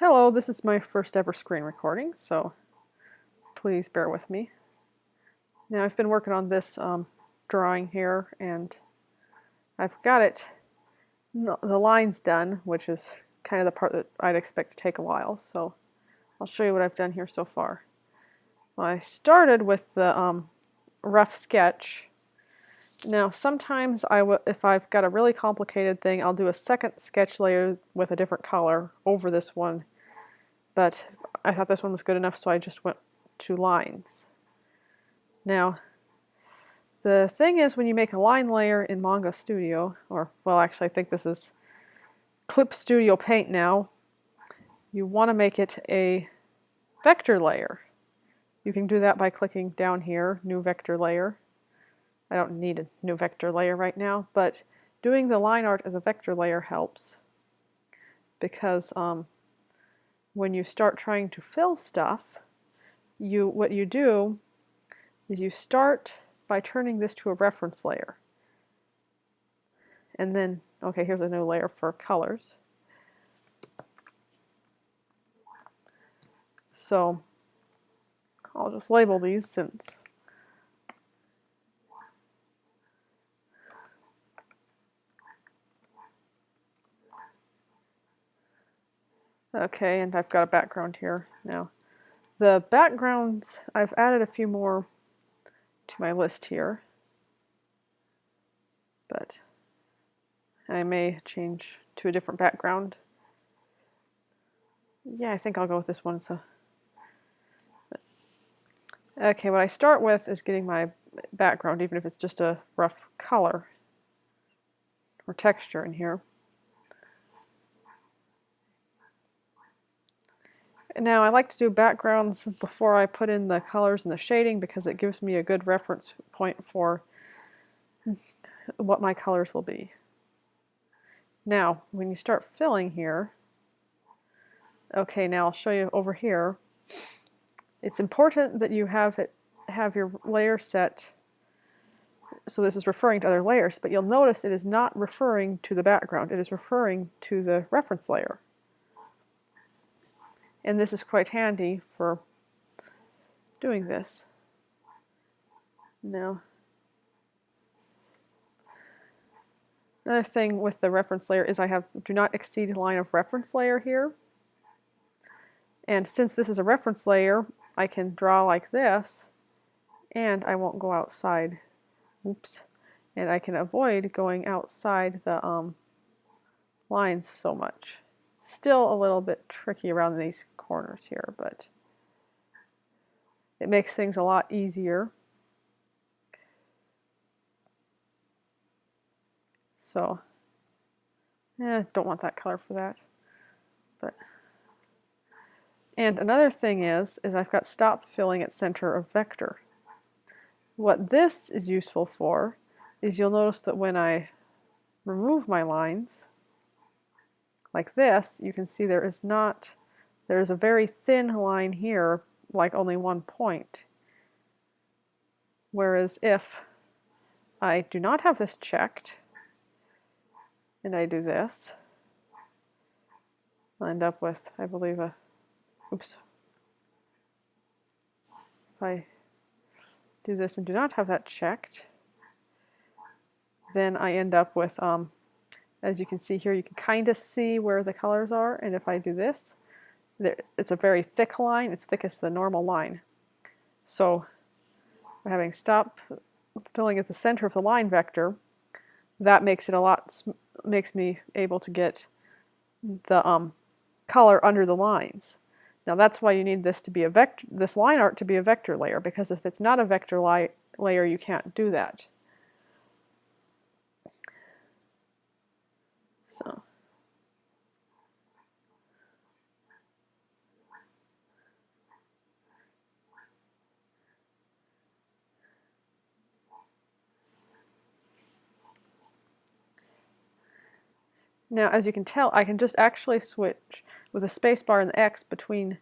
Hello, this is my first ever screen recording, so please bear with me. Now I've been working on this drawing here, and I've got the lines done, which is kind of the part that I'd expect to take a while, so I'll show you what I've done here so far. Well, I started with the rough sketch. Now sometimes if I've got a really complicated thing, I'll do a second sketch layer with a different color over this one, but I thought this one was good enough, so I just went to lines. Now, the thing is, when you make a line layer in Manga Studio, or, well, actually I think this is Clip Studio Paint now, you want to make it a vector layer. You can do that by clicking down here, New Vector Layer. I don't need a new vector layer right now, but doing the line art as a vector layer helps, because when you start trying to fill stuff, what you do is you start by turning this to a reference layer. And then, okay, here's a new layer for colors. So I'll just label these since okay, and I've got a background here now. The backgrounds, I've added a few more to my list here, but I may change to a different background. Yeah, I think I'll go with this one. So, okay, what I start with is getting my background, even if it's just a rough color or texture in here. And now I like to do backgrounds before I put in the colors and the shading, because it gives me a good reference point for what my colors will be. Now, when you start filling here, okay, now I'll show you over here. It's important that you have your layer set, so this is referring to other layers, but you'll notice it is not referring to the background, it is referring to the reference layer. And this is quite handy for doing this. Now, another thing with the reference layer is I have do not exceed line of reference layer here. And since this is a reference layer, I can draw like this, and I won't go outside. Oops. And I can avoid going outside the lines so much. Still a little bit tricky around these corners here, but it makes things a lot easier. So, don't want that color for that. But, and another thing is I've got stop filling at center of vector. What this is useful for is you'll notice that when I remove my lines, like this, you can see there's a very thin line here, like only one point. Whereas if I do not have this checked, and I do this, I'll end up with, I believe, oops. If I do this and do not have that checked, then I end up with, as you can see here, you can kind of see where the colors are, and if I do this, it's a very thick line. It's thick as the normal line. So by having stop filling at the center of the line vector, that makes it makes me able to get the color under the lines. Now that's why you need this to be a vector, this line art to be a vector layer, because if it's not a vector layer, you can't do that. So. Now, as you can tell, I can just actually switch with a spacebar and the X between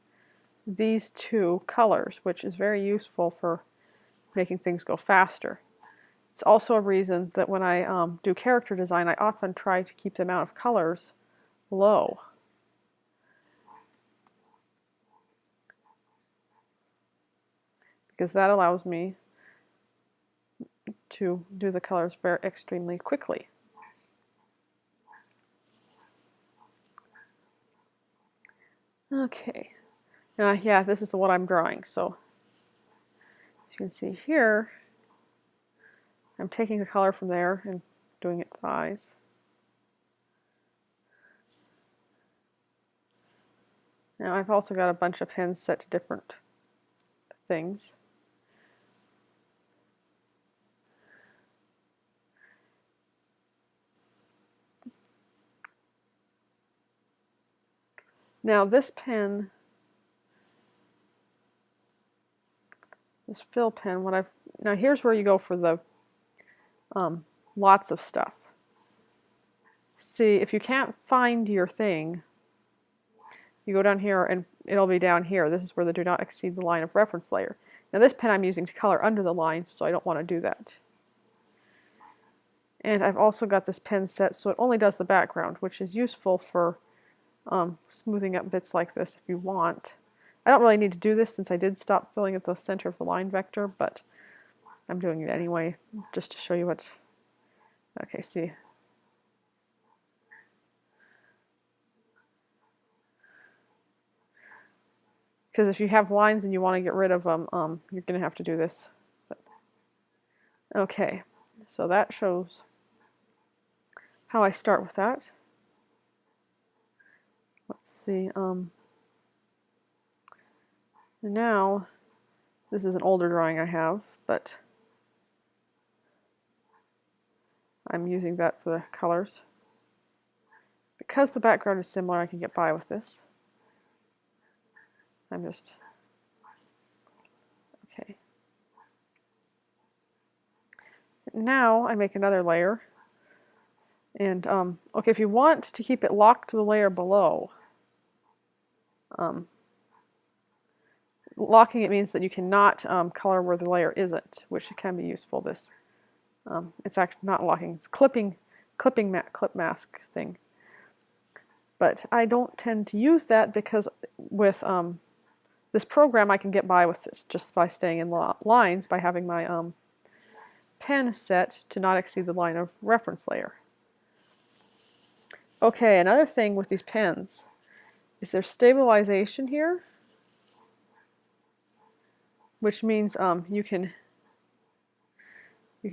these two colors, which is very useful for making things go faster. It's also a reason that when I do character design, I often try to keep the amount of colors low. because that allows me to do the colors very extremely quickly. Okay, yeah, this is the one I'm drawing. So as you can see here, I'm taking the color from there and doing it to the eyes. Now I've also got a bunch of pens set to different things. Now this pen, this fill pen, now here's where you go for the lots of stuff. See, if you can't find your thing, you go down here and it'll be down here. This is where the do not exceed the line of reference layer. Now this pen I'm using to color under the lines, so I don't want to do that. And I've also got this pen set so it only does the background, which is useful for smoothing up bits like this if you want. I don't really need to do this since I did stop filling at the center of the line vector, but I'm doing it anyway just to show you what. Okay, see. Because if you have lines and you want to get rid of them, you're going to have to do this. But, okay, so that shows how I start with that. Let's see. Now, this is an older drawing I have, but I'm using that for the colors. Because the background is similar, I can get by with this. I'm just, okay. Now I make another layer. And, okay, if you want to keep it locked to the layer below, locking it means that you cannot color where the layer isn't, which can be useful. This, it's actually not locking, it's clip mask thing. But I don't tend to use that because with this program I can get by with this just by staying in lines by having my pen set to not exceed the line of reference layer. Okay, another thing with these pens is there's stabilization here, which means you can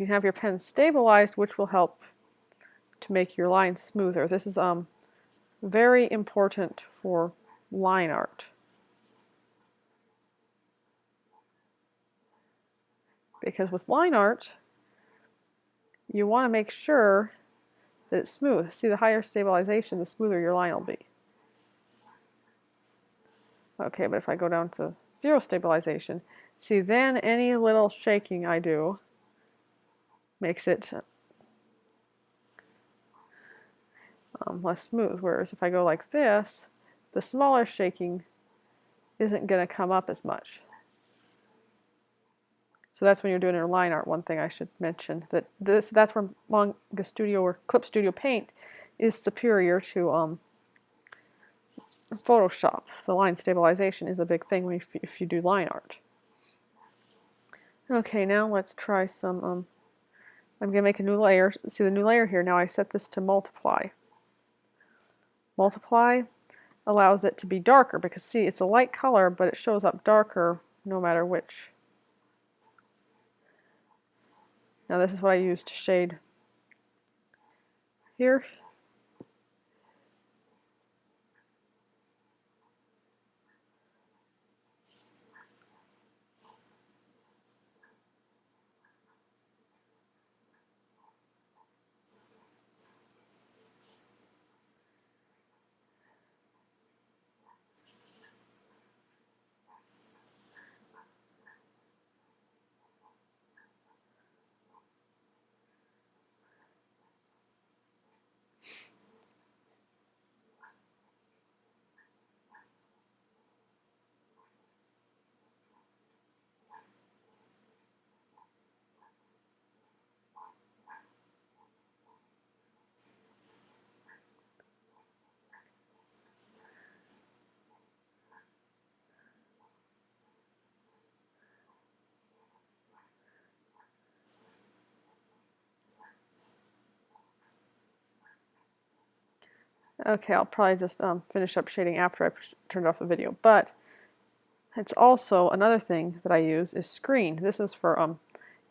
have your pen stabilized, which will help to make your lines smoother. This is very important for line art. Because with line art, you want to make sure that it's smooth. See, the higher stabilization, the smoother your line will be. Okay, but if I go down to 0 stabilization, see, then any little shaking I do makes it less smooth. Whereas if I go like this, the smaller shaking isn't going to come up as much. So that's when you're doing your line art. One thing I should mention, that's where Manga Studio or Clip Studio Paint is superior to Photoshop. The line stabilization is a big thing if you do line art. Okay, now let's try some, I'm going to make a new layer. See the new layer here, now I set this to multiply. Multiply allows it to be darker because see, it's a light color, but it shows up darker no matter which. Now this is what I use to shade here. Okay, I'll probably just finish up shading after I've turned off the video, but it's also another thing that I use is screen. This is for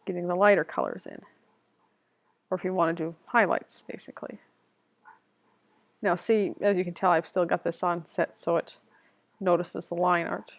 getting the lighter colors in, or if you want to do highlights, basically. Now see, as you can tell, I've still got this on set so it notices the line art.